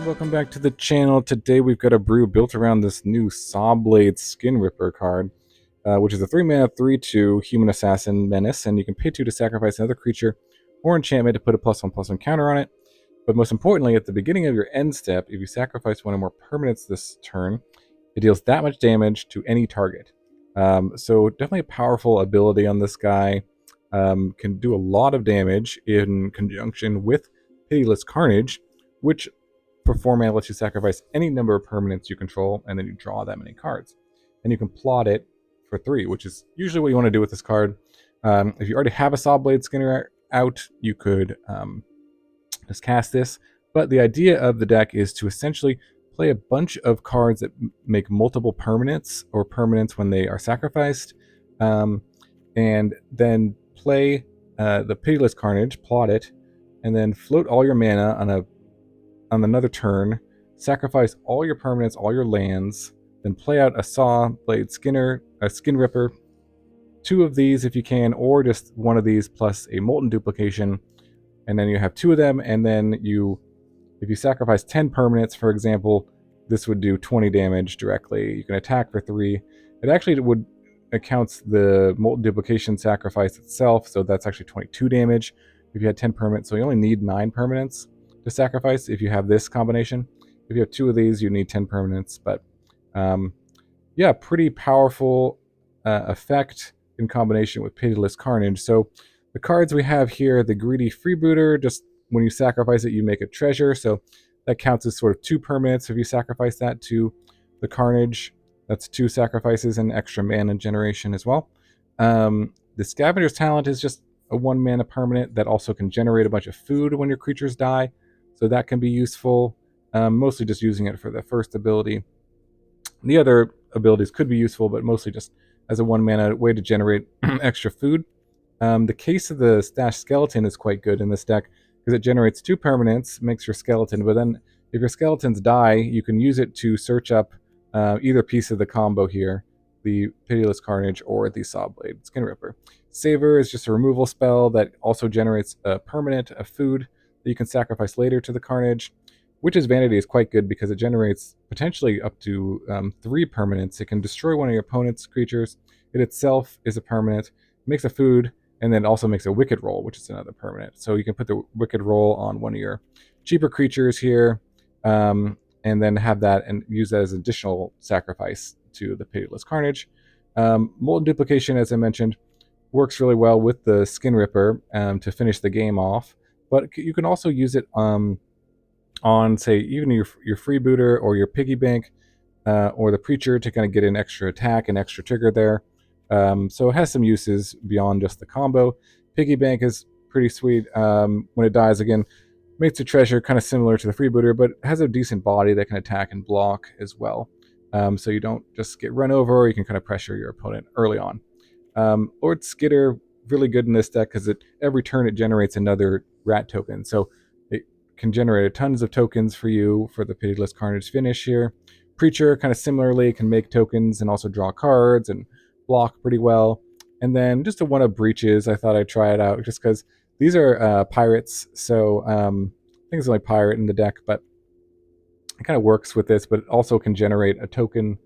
welcome back to the channel. Today we've got a brew built around this new Sawblade Skinripper card, which is a 3-mana 3/2 Human Assassin Menace, and you can pay 2 to sacrifice another creature or enchantment to put a +1/+1 counter on it. But most importantly, at the beginning of your end step, if you sacrifice one or more permanents this turn, it deals that much damage to any target. So definitely a powerful ability on this guy. Can do a lot of damage in conjunction with Pitiless Carnage, which for 4 mana lets you sacrifice any number of permanents you control, and then you draw that many cards. And you can plot it for 3, which is usually what you want to do with this card. If you already have a Sawblade Skinner out, you could just cast this. But the idea of the deck is to essentially play a bunch of cards that make multiple permanents or permanents when they are sacrificed, and then play the Pitiless Carnage, plot it, and then float all your mana on another turn, sacrifice all your permanents, all your lands, then play out a Sawblade Skinripper, 2 of these if you can, or just 1 of these plus a Molten Duplication, and then you have 2 of them, and then if you sacrifice 10 permanents, for example, this would do 20 damage directly. You can attack for 3. It actually accounts the Molten Duplication sacrifice itself, so that's actually 22 damage if you had 10 permanents, so you only need 9 permanents to sacrifice if you have this combination. If you have 2 of these, you need 10 permanents, but yeah, pretty powerful effect in combination with Pitiless Carnage. So the cards we have here, the Greedy Freebooter, just when you sacrifice it, you make a treasure, so that counts as sort of 2 permanents if you sacrifice that to the Carnage. That's 2 sacrifices and extra mana generation as well. The Scavenger's Talent is just a 1 mana permanent that also can generate a bunch of food when your creatures die, so that can be useful. Mostly just using it for the first ability. The other abilities could be useful, but mostly just as a 1 mana way to generate extra food. The Case of the Stashed Skeleton is quite good in this deck because it generates 2 permanents, makes your skeleton, but then if your skeletons die, you can use it to search up either piece of the combo here, the Pitiless Carnage or the Sawblade Skinripper. Savor is just a removal spell that also generates a permanent of food that you can sacrifice later to the Carnage. Witch's Vanity is quite good because it generates potentially up to 3 permanents. It can destroy one of your opponent's creatures. It itself is a permanent, makes a food, and then also makes a Wicked Roll, which is another permanent. So you can put the Wicked Roll on one of your cheaper creatures here, and then have that and use that as additional sacrifice to the Pitiless Carnage. Molten Duplication, as I mentioned, works really well with the Skinripper to finish the game off, but you can also use it on, say, even your Freebooter or your Piggy Bank or the Preacher to kind of get an extra attack, an extra trigger there. So it has some uses beyond just the combo. Piggy Bank is pretty sweet. When it dies again, makes a treasure kind of similar to the Freebooter, but has a decent body that can attack and block as well. So you don't just get run over, or you can kind of pressure your opponent early on. Lord Skitter, really good in this deck because every turn it generates another rat token. So it can generate tons of tokens for you for the Pitiless Carnage finish here. Preacher, kind of similarly, can make tokens and also draw cards and block pretty well. And then just a 1 of Breeches, I thought I'd try it out just because these are pirates, so I think it's only pirate in the deck, but it kind of works with this, but it also can generate a token,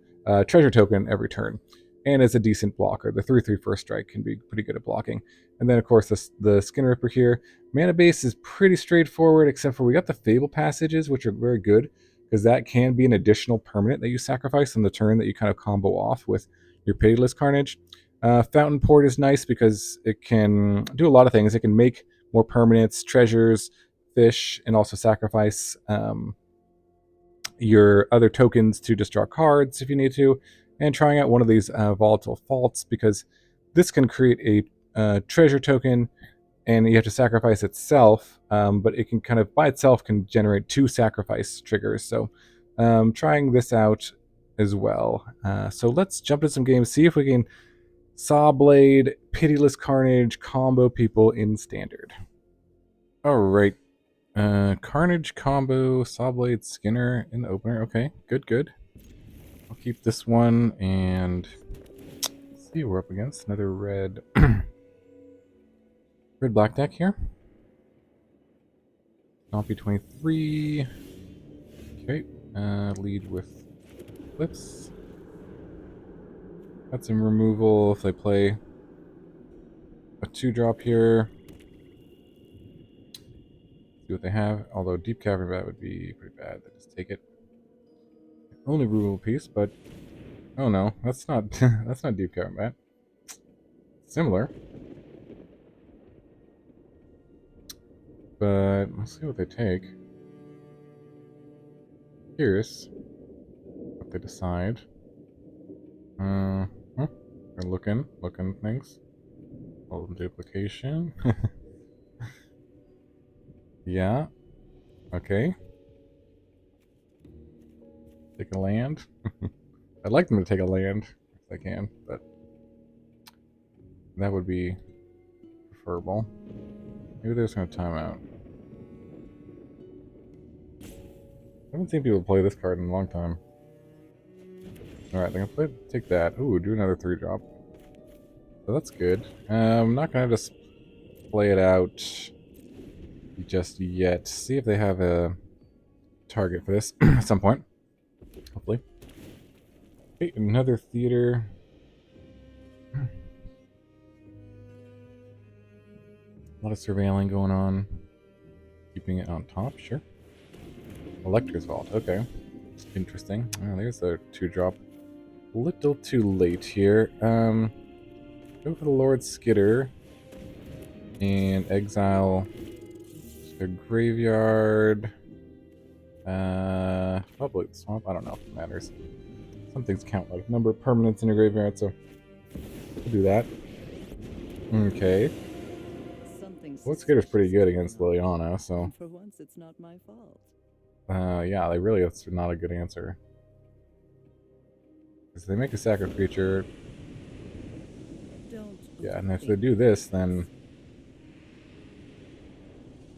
treasure token every turn, and is a decent blocker. The 3/3 first strike can be pretty good at blocking. And then, of course, the Skinripper here. Mana base is pretty straightforward, except for we got the Fabled Passages, which are very good, because that can be an additional permanent that you sacrifice on the turn that you kind of combo off with your Pitiless Carnage. Fountainport is nice because it can do a lot of things. It can make more permanents, treasures, fish, and also sacrifice your other tokens to just draw cards if you need to. And trying out one of these Volatile Faults, because this can create a treasure token and you have to sacrifice itself, but it can kind of by itself can generate 2 sacrifice triggers. So trying this out as well. So let's jump into some games, see if we can Sawblade, Pitiless Carnage combo people in Standard. Alright. Carnage combo, Sawblade Skinner in the opener. Okay, good. I'll keep this one, and let's see what we're up against. Another red red-black deck here. Stompy 23. Okay, lead with Cliffs. Got some removal if they play a 2-drop here. See what they have. Although Deep Cavern Bat would be pretty bad. They just take it. Only removal piece, but oh no, that's not that's not Deep Cavern Bat. Similar, but let's see what they take. Curious what they decide. They're looking things. Molten Duplication. Yeah. Okay. Take a land. I'd like them to take a land if they can, but that would be preferable. Maybe they're just going to time out. I haven't seen people play this card in a long time. Alright, they're going to take that. Ooh, do another 3-drop. So that's good. I'm not going to just play it out just yet. See if they have a target for this at some point. Hopefully. Okay, another theater. A lot of surveilling going on. Keeping it on top, sure. Electric Vault, okay. Interesting. Oh, there's a 2-drop. A little too late here. Go for the Lord Skitter. And exile the graveyard. Probably the swamp. I don't know if it matters. Some things count like number of permanents in your graveyard, so we'll do that. Okay. Lord Skitter's pretty good against Liliana, so. For once, it's not my fault. Yeah, that's not a good answer. Because they make a sacrifice creature. Yeah, and if they do this, then.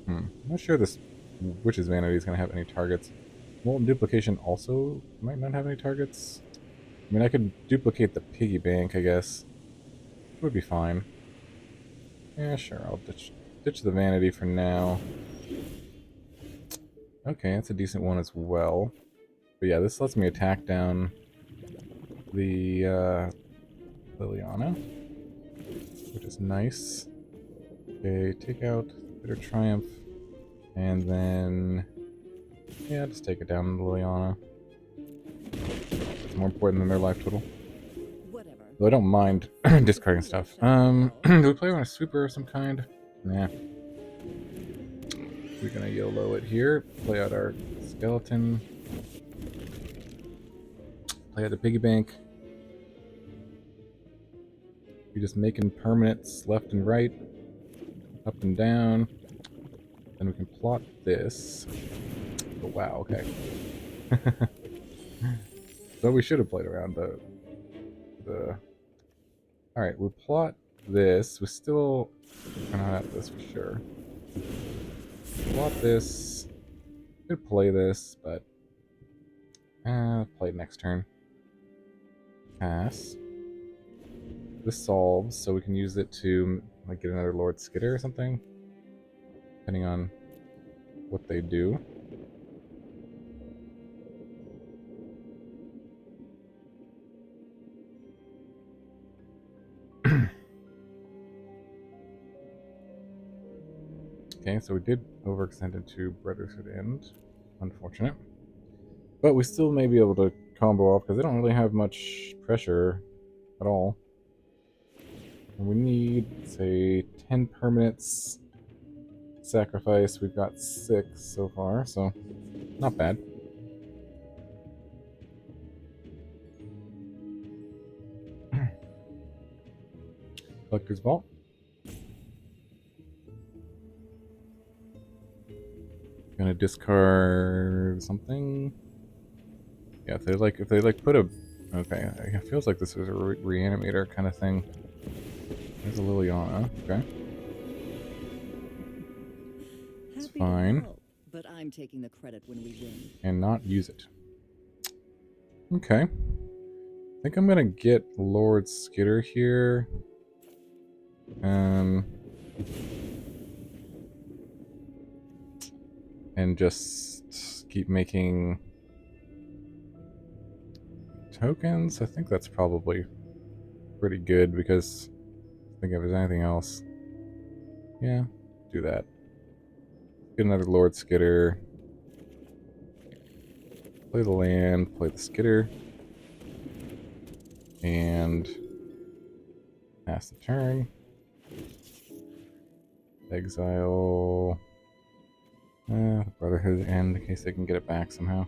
I'm not sure this Witch's Vanity is going to have any targets. Molten Duplication also might not have any targets. I mean, I could duplicate the Piggy Bank, I guess. It would be fine. Yeah, sure, I'll ditch the Vanity for now. Okay, that's a decent one as well. But yeah, this lets me attack down the Liliana, which is nice. Okay, take out Bitter Triumph, and then yeah, just take it down to Liliana. It's more important than their life total. Whatever. Though I don't mind discarding stuff. Do we play on a sweeper of some kind? Nah. We're gonna YOLO it here. Play out our skeleton. Play out the Piggy Bank. You're just making permanents left and right, up and down. Then we can plot this. Oh wow, okay. So we should have played around the. All right, we plot this. We still gonna have this for sure. Plot this. Could play this, but play next turn. Pass. This solves, so we can use it to like get another Lord Skitter or something, depending on what they do. Okay, so we did overextend into Brotherhood End. Unfortunate. But we still may be able to combo off because they don't really have much pressure at all. And we need, say, 10 permanents. Sacrifice, we've got 6 so far, so not bad. Collector's Vault. Gonna discard something. Yeah, if they put a. Okay, it feels like this is a reanimator kind of thing. There's a Liliana. Okay, it's fine. Help, but I'm taking the credit when we win. And not use it. Okay. I think I'm gonna get Lord Skitter here. And just keep making tokens. I think that's probably pretty good because I think if there's anything else. Yeah, do that. Get another Lord Skitter. Play the land, play the Skitter. And pass the turn. Exile the Brotherhood End in case they can get it back somehow.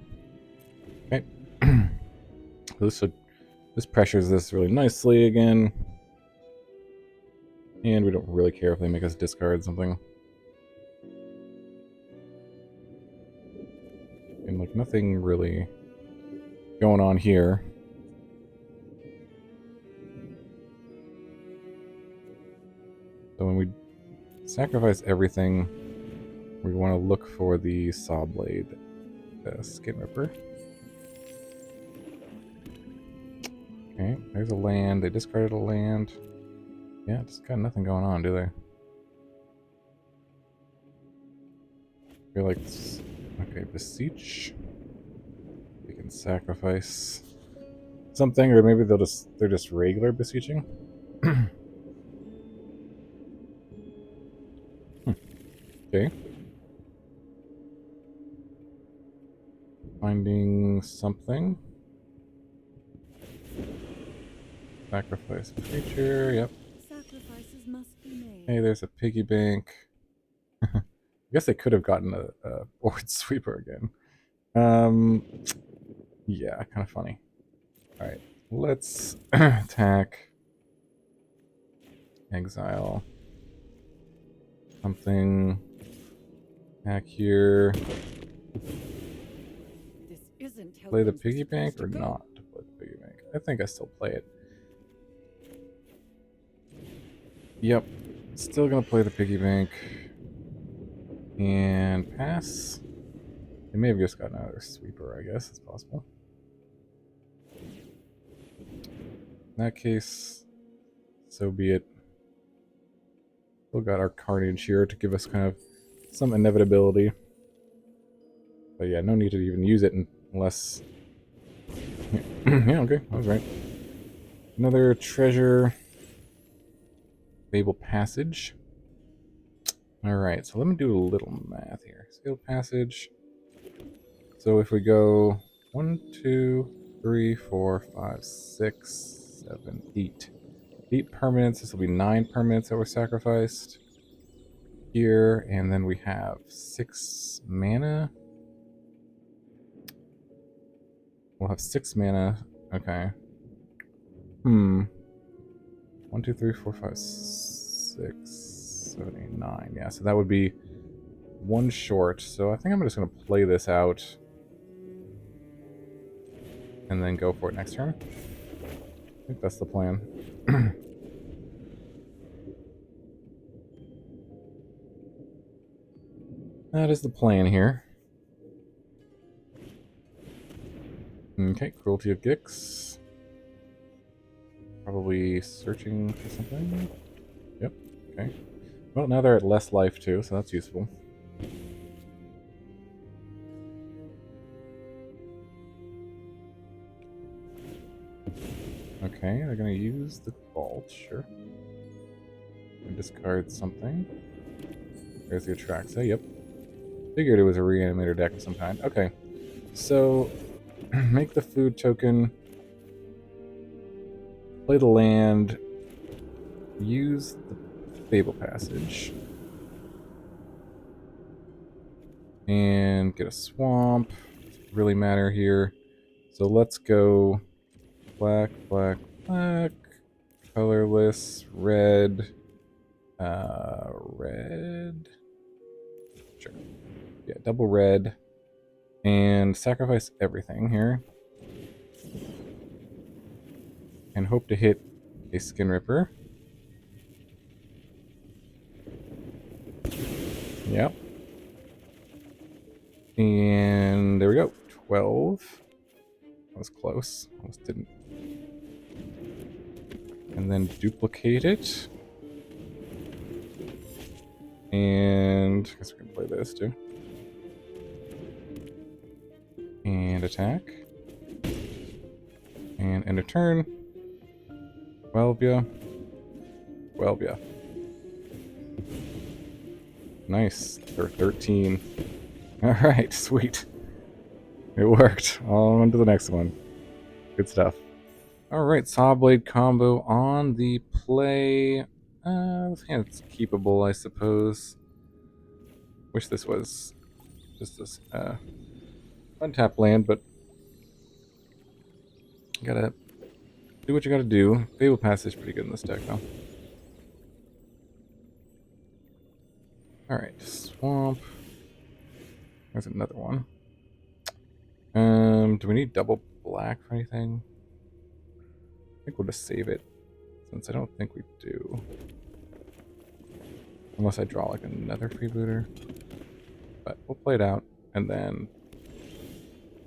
Okay. This pressures this really nicely again. And we don't really care if they make us discard something. And like nothing really going on here. So when we sacrifice everything, we want to look for the Sawblade Skinripper. Okay, there's a land. They discarded a land. Yeah, just got nothing going on, do they? I feel like okay, beseech. We can sacrifice something, or maybe they're just regular beseeching. Okay. Finding something. Sacrifice a creature, yep. Sacrifices must be made. Hey, there's a Piggy Bank. I guess they could have gotten a board sweeper again. Yeah, kind of funny. Alright, let's attack. Exile. Something. Attack here. This isn't how Play the things are Piggy Bank or supposed to go. not to play the Piggy Bank? I think I still play it. Yep. Still gonna play the Piggy Bank. And pass. They may have just got another sweeper, I guess. It's possible. In that case, so be it. Still got our Carnage here to give us kind of some inevitability. But yeah, no need to even use it unless... yeah, okay, I was right. Another treasure. Fabled Passage. Alright, so let me do a little math here. Fabled Passage. So if we go 1, 2, 3, 4, 5, 6, 7, 8. 8 permanents. This will be 9 permanents that were sacrificed here. And then we have 6 mana. We'll have 6 mana. Okay. 1, 2, 3, 4, 5, 6, 7, 8, 9. Yeah, so that would be 1 short. So I think I'm just going to play this out. And then go for it next turn. I think that's the plan. That is the plan here. Okay, Cruelty of Gix. Probably searching for something. Yep, okay. Well, now they're at less life too, so that's useful. Okay, they're gonna use the vault, sure. And discard something. There's the Atraxa, yep. Figured it was a reanimator deck of some kind. Okay, so make the food token, play the land, use the Fabled Passage, and get a swamp. Doesn't really matter here. So let's go black, black, black, colorless, red, red. Sure. Yeah, double red. And sacrifice everything here. And hope to hit a Skinripper. Yep. And there we go. 12. That was close. Almost didn't. And then duplicate it. And I guess we can play this too. And attack. And end of turn. 12 ya. 12 ya. Nice. Or 13. Alright, sweet. It worked. On to the next one. Good stuff. Alright, Sawblade combo on the play. This hand's keepable, I suppose. Wish this was just this untap land, but you gotta do what you gotta do. Fabled Passage is pretty good in this deck, though. Alright, Swamp. There's another one. Do we need double black for anything? I think we'll just save it, since I don't think we do. Unless I draw like another freebooter. But we'll play it out, and then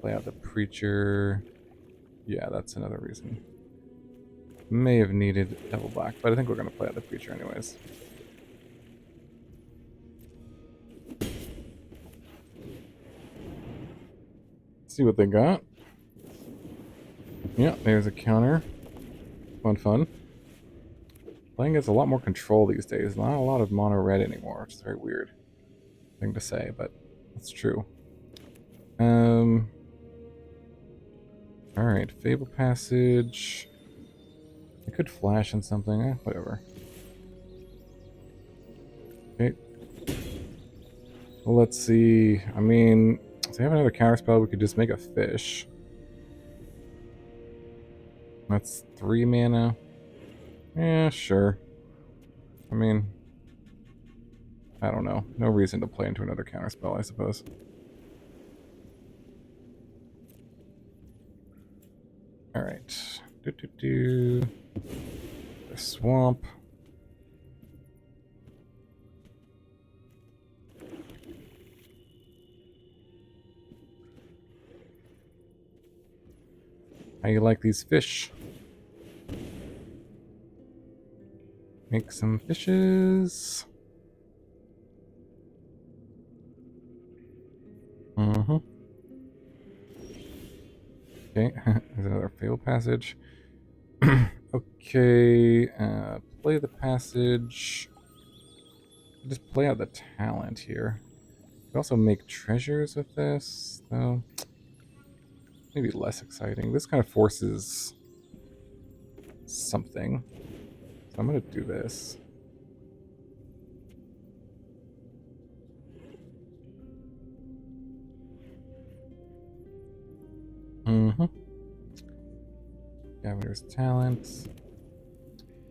play out the Preacher. Yeah, that's another reason. May have needed double black, but I think we're going to play out the Preacher anyways. See what they got. Yeah, there's a counter. Fun. Playing gets a lot more control these days. Not a lot of mono red anymore, which is a very weird thing to say, but it's true. Alright, Fabled Passage. I could flash in something, whatever. Okay. Well, let's see. I mean, if they have another counterspell, we could just make a fish. That's 3 mana. Yeah, sure. I mean, I don't know. No reason to play into another counterspell, I suppose. Alright. The swamp. How you like these fish? Make some fishes. Okay, there's another Fabled Passage. Okay, play the passage. Just play out the talent here. You can also make treasures with this, though. Maybe less exciting. This kind of forces something. So I'm going to do this. Scavenger's talent.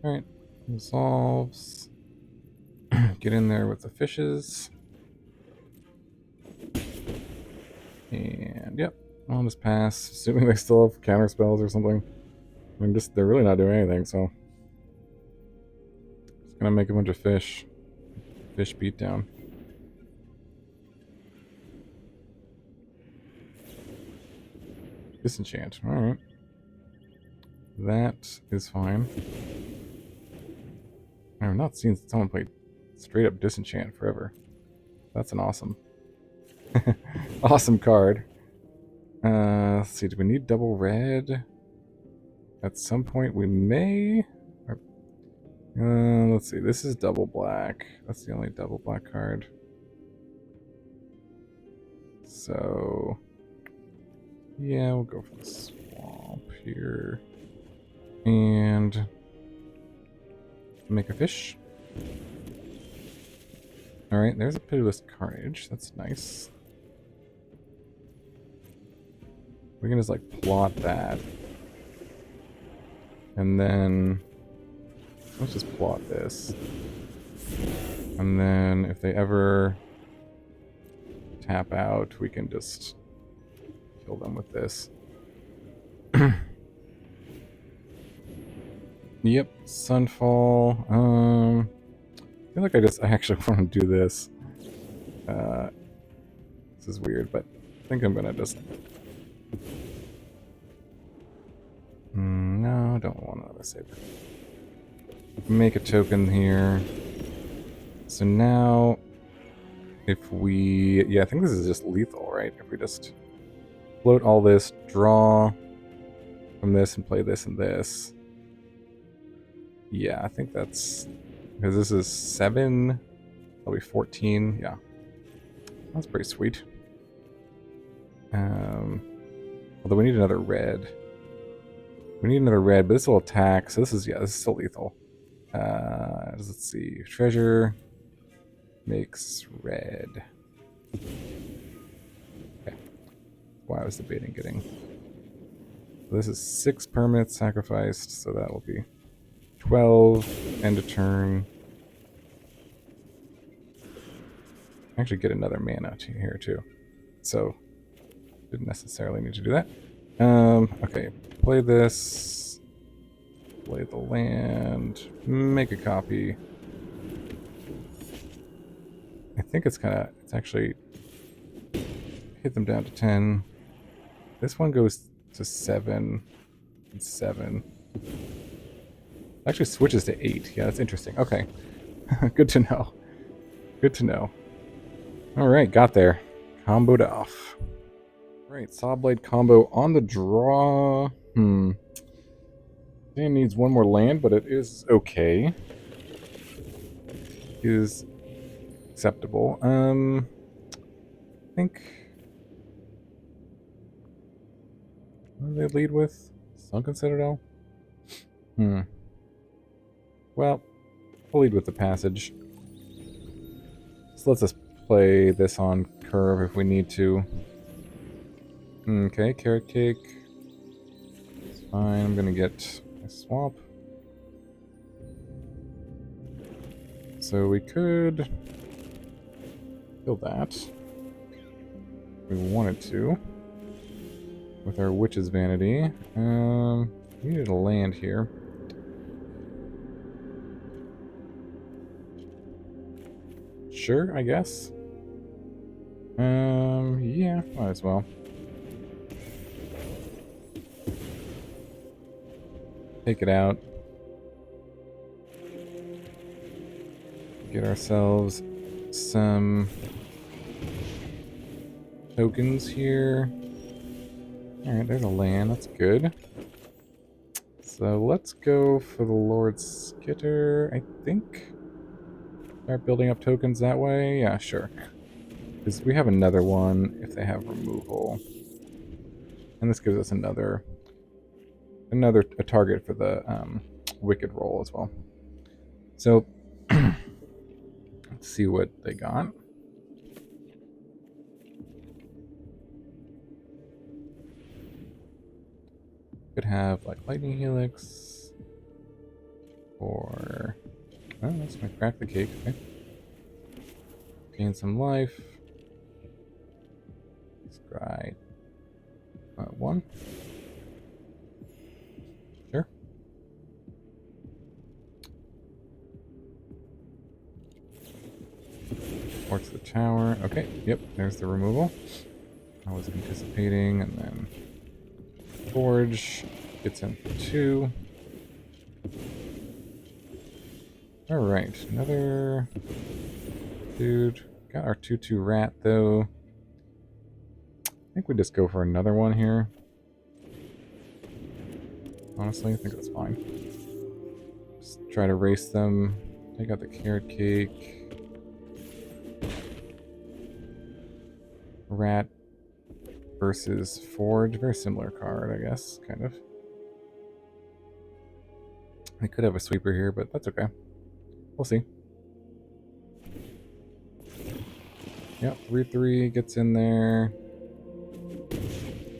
Alright. Resolves. Get in there with the fishes. And yep. I'll just pass, assuming they still have counter spells or something. I mean, they're really not doing anything, so. Just gonna make a bunch of fish. Fish beatdown. Disenchant. Alright. That is fine. I've not seen someone play straight up Disenchant forever. That's an awesome. Awesome card. Let's see, do we need double red? At some point we may. Let's see, this is double black. That's the only double black card. So, yeah, we'll go for the swamp here. And make a fish. Alright, there's a Pitiless Carnage. That's nice. We can just, like, plot that. And then let's just plot this. And then if they ever tap out, we can just kill them with this. Yep, Sunfall. I feel like I actually want to do this. This is weird, but I think I'm gonna just. No, I don't want another Savor. Make a token here. So now, if we... Yeah, I think this is just lethal, right? If we just float all this, draw, from this and play this and this. Yeah, I think that's... Because this is 7, that'll be 14. Yeah. That's pretty sweet. Although we need another red. We need another red, but this will attack, so this is, yeah, this is still lethal. Let's see. Treasure makes red. Okay. Why I was debating getting... So this is 6 permanents sacrificed, so that will be 12, end of turn. Actually get another mana here too. So, didn't necessarily need to do that. Okay, play this. Play the land. Make a copy. I think it's actually hit them down to 10. This one goes to 7 and 7. Actually switches to 8. Yeah, that's interesting. Okay. Good to know. Good to know. Alright, got there. Comboed off. Right, Sawblade combo on the draw. It needs one more land, but it is okay. It is acceptable. I think... What do they lead with? Sunken Citadel? Well, we'll lead with the passage. So let's just play this on curve if we need to. Okay, carrot cake. It's fine. I'm gonna get a swamp. So we could kill that if we wanted to with our Witch's Vanity. We needed a land here. Sure, I guess. Yeah, might as well. Take it out. Get ourselves some tokens here. Alright, there's a land. That's good. So let's go for the Lord Skitter, I think. Start building up tokens that way? Yeah, sure. Because we have another one if they have removal. And this gives us another a target for the Wicked roll as well. So let's see what they got. Could have like Lightning Helix or oh, that's gonna crack the cake. Okay. Gain some life. Scry 1. Sure. Towards the tower. Okay, yep, there's the removal. I was anticipating, and then Forge gets in for 2. Alright, another dude. Got our 2/2 rat, though. I think we just go for another one here. Honestly, I think that's fine. Just try to race them. Take out the carrot cake. Rat versus Forge. Very similar card, I guess, kind of. I could have a sweeper here, but that's okay. We'll see. Yep, 3/3 gets in there.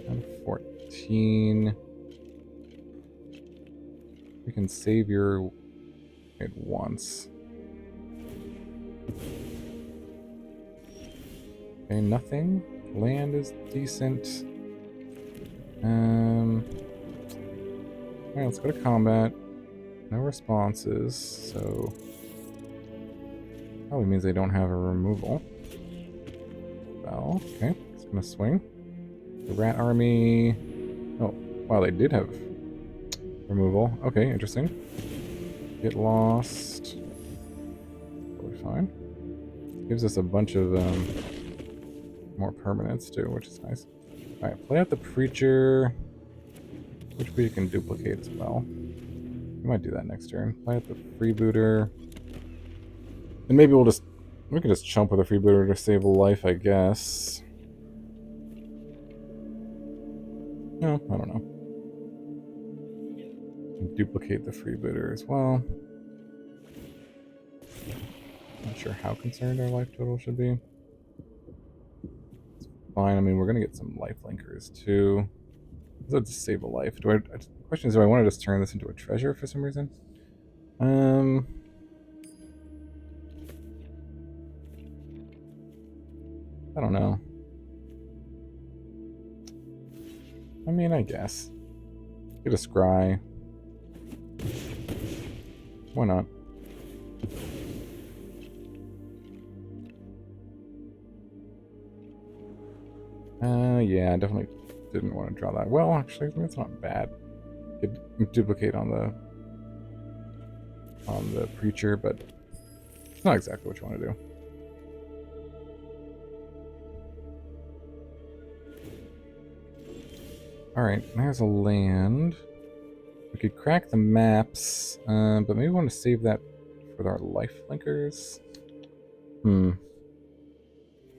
And 14. We can save your it once. Okay, nothing. Land is decent. Alright, let's go to combat. No responses, so probably means they don't have a removal. Well, okay, it's gonna swing. The rat army. Oh, wow, they did have removal. Okay, interesting. Get lost. Totally fine. Gives us a bunch of more permanents too, which is nice. Alright, play out the preacher. which we can duplicate as well. We might do that next turn. Play out the Freebooter. And maybe we can just chump with a Freebooter to save a life, I guess. No, I don't know. Duplicate the Freebooter as well. Not sure how concerned our life total should be. It's fine. I mean, we're going to get some life linkers too. Let's just save a life. The question is, do I want to just turn this into a treasure for some reason? I don't know. I mean, I guess. Get a scry. Why not? Yeah, I definitely didn't want to draw that. Well, actually, that's not bad. Could duplicate on the preacher, but it's not exactly what you want to do. Alright, there's a land. We could crack the maps, but maybe we want to save that for our life linkers. We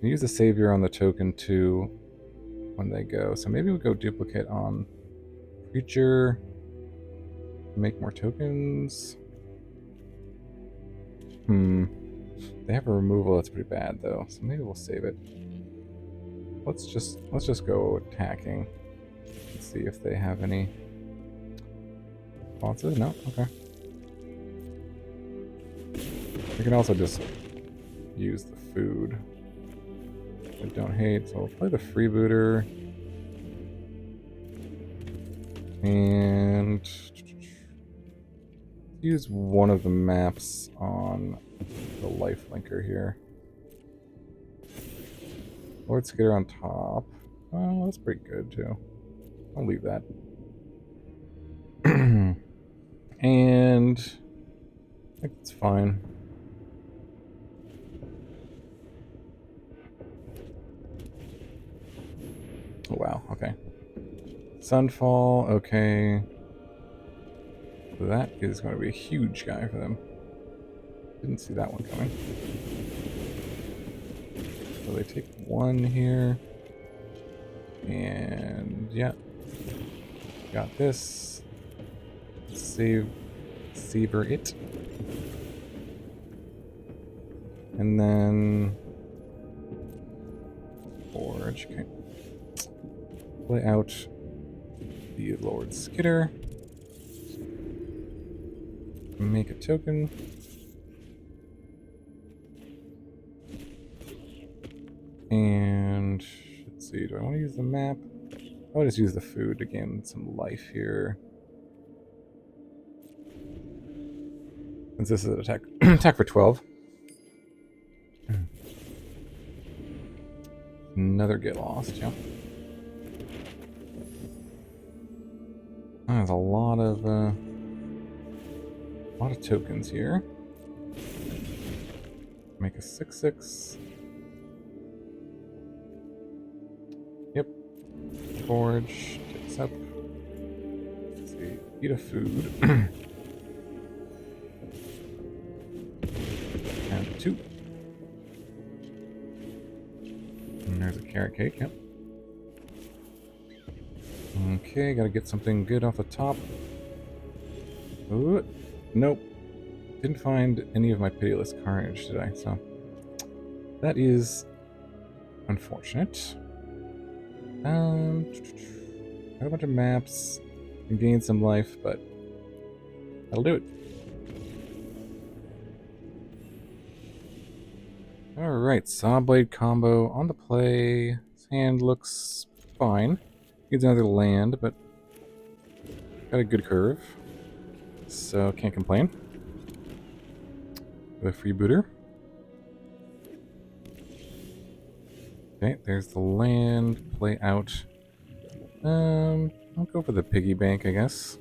use the savior on the token too when they go, so maybe we go duplicate on preacher. Make more tokens. They have a removal that's pretty bad though, so maybe we'll save it. Let's just go attacking. Let's see if they have any responses. No? Okay. We can also just use the food. I don't hate, so we'll play the Freebooter. And use one of the maps on the life linker here. Lord Skitter on top. Oh, that's pretty good too. I'll leave that. And I think it's fine. Oh, wow, okay. Sunfall, okay. So that is going to be a huge guy for them. Didn't see that one coming. So they take one here. And yeah. Got this. Savor it. And then Forge. Okay. Play out the Lord Skitter. Make a token. And let's see, do I want to use the map? I'll just use the food to gain some life here. Since this is an attack attack for 12. Another get lost, yeah. There's a lot of tokens here. Make a 6/6. Yep. Forge takes up. Let's see. Eat a food. And 2. And there's a carrot cake, yep. Okay, gotta get something good off the top. Ooh, nope. Didn't find any of my Pitiless Carnage today, so that is unfortunate. Got a bunch of maps and gain some life, but that'll do it. Alright, Sawblade combo on the play. His hand looks fine. Needs another land, but got a good curve. So can't complain. The Freebooter. Okay, there's the land. Play out. I'll go for the Piggy Bank, I guess.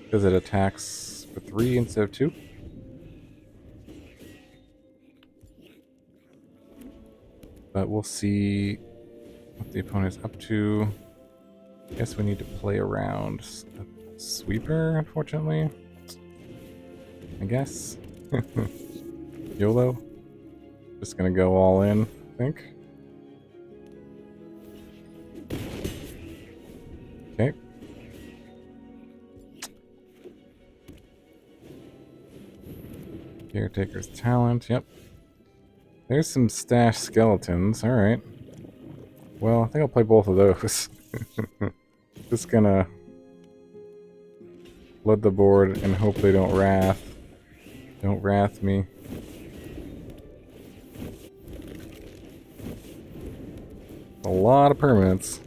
Because it attacks for 3 instead of 2. But we'll see what the opponent's up to. Guess we need to play around a sweeper, unfortunately. I guess. YOLO. Just gonna go all in, I think. Okay. Caretaker's Talent, yep. There's some stash skeletons, alright. Well, I think I'll play both of those. Just gonna flood the board and hope they don't wrath. Don't wrath me. A lot of permanents.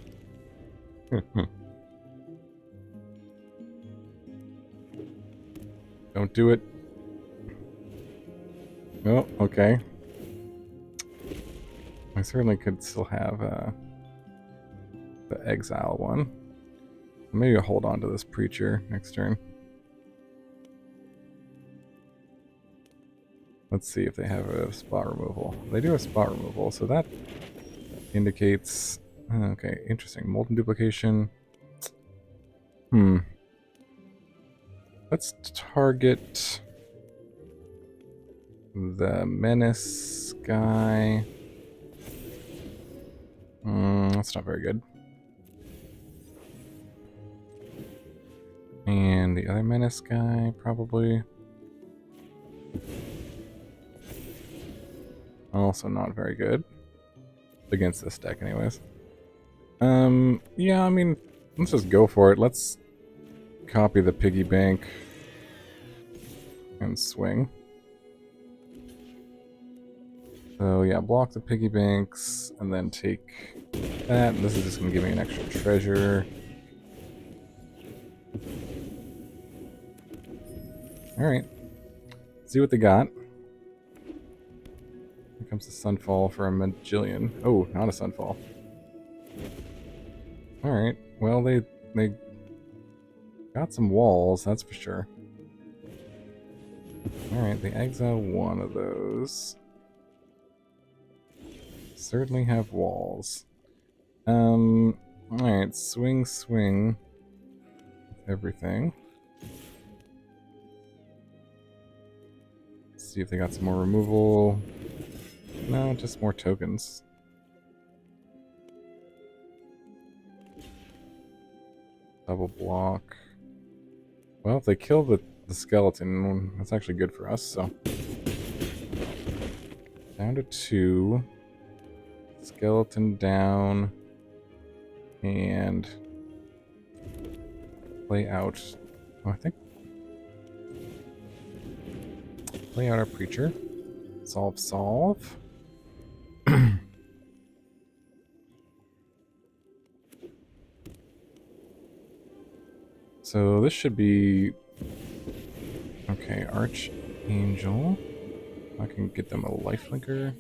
Don't do it. Oh, okay. I certainly could still have the exile one. Maybe I'll hold on to this preacher next turn. Let's see if they have a spot removal. They do have spot removal, so that indicates... Okay, interesting. Molten Duplication. Let's target the Menace guy. That's not very good. And the other Menace guy, probably. Also not very good. Against this deck, anyways. Yeah, I mean, let's just go for it. Let's copy the Piggy Bank and swing. So yeah, block the Piggy Banks and then take that. This is just going to give me an extra treasure. Alright. See what they got. Here comes the Sunfall for a Magillion. Oh, not a Sunfall. Alright. Well, they got some walls, that's for sure. Alright, they exile one of those. Certainly have walls. Alright, swing. Everything. Let's see if they got some more removal. No, just more tokens. Double block. Well, if they kill the skeleton, that's actually good for us, so. Down to 2. Skeleton down. And play out. Oh, I think. Play out our preacher. Solve. So this should be... Okay, Archangel. I can get them a lifelinker.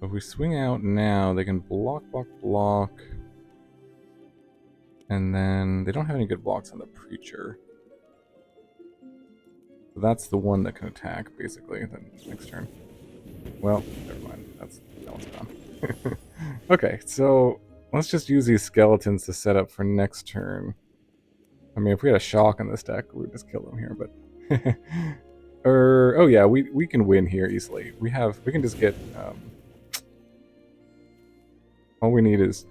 If we swing out now, they can block. And then they don't have any good blocks on the preacher. So that's the one that can attack, basically, the next turn. Well, never mind. That one's gone. Okay, so let's just use these skeletons to set up for next turn. I mean, if we had a shock in this deck, we would just kill them here, but... oh yeah, we can win here easily. We can just get... all we need is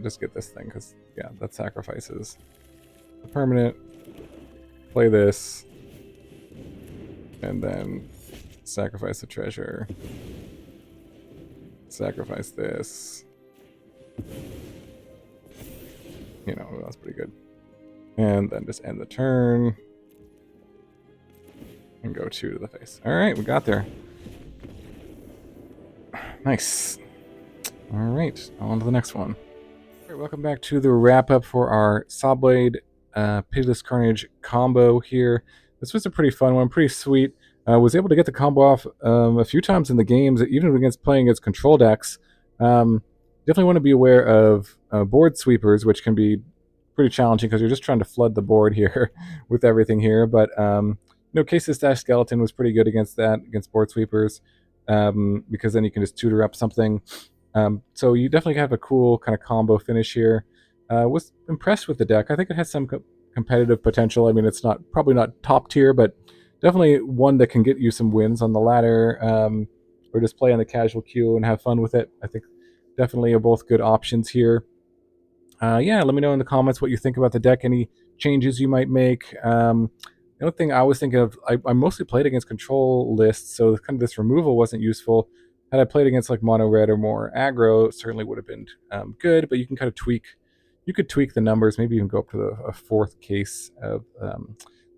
just get this thing, because, yeah, that sacrifices the permanent. Play this. And then sacrifice the treasure. Sacrifice this. You know, that's pretty good. And then just end the turn. And go 2 to the face. Alright, we got there. Nice. Alright, on to the next one. Alright, welcome back to the wrap-up for our Sawblade Pitiless Carnage combo here. This was a pretty fun one, pretty sweet. Was able to get the combo off a few times in the games, even against playing against control decks. Definitely want to be aware of board sweepers, which can be pretty challenging because you're just trying to flood the board here with everything here. But Cases Dash Skeleton was pretty good against that, against board sweepers, because then you can just tutor up something. So you definitely have a cool kind of combo finish here. Was impressed with the deck. I think it has some competitive potential. I mean, it's probably not top tier, but definitely one that can get you some wins on the ladder, or just play on the casual queue and have fun with it. I think definitely are both good options here. Yeah, let me know in the comments what you think about the deck, any changes you might make. The only thing I was thinking of, I mostly played against control lists, so kind of this removal wasn't useful. Had I played against like mono red or more aggro, it certainly would have been good, but you can kind of tweak. You could tweak the numbers, maybe even go up to a fourth case of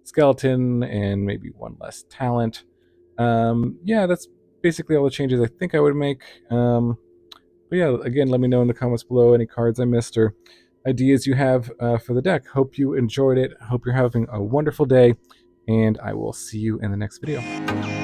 skeleton and maybe one less talent. Yeah, that's basically all the changes I think I would make. But yeah, again, let me know in the comments below any cards I missed or ideas you have for the deck. Hope you enjoyed it. Hope you're having a wonderful day, and I will see you in the next video.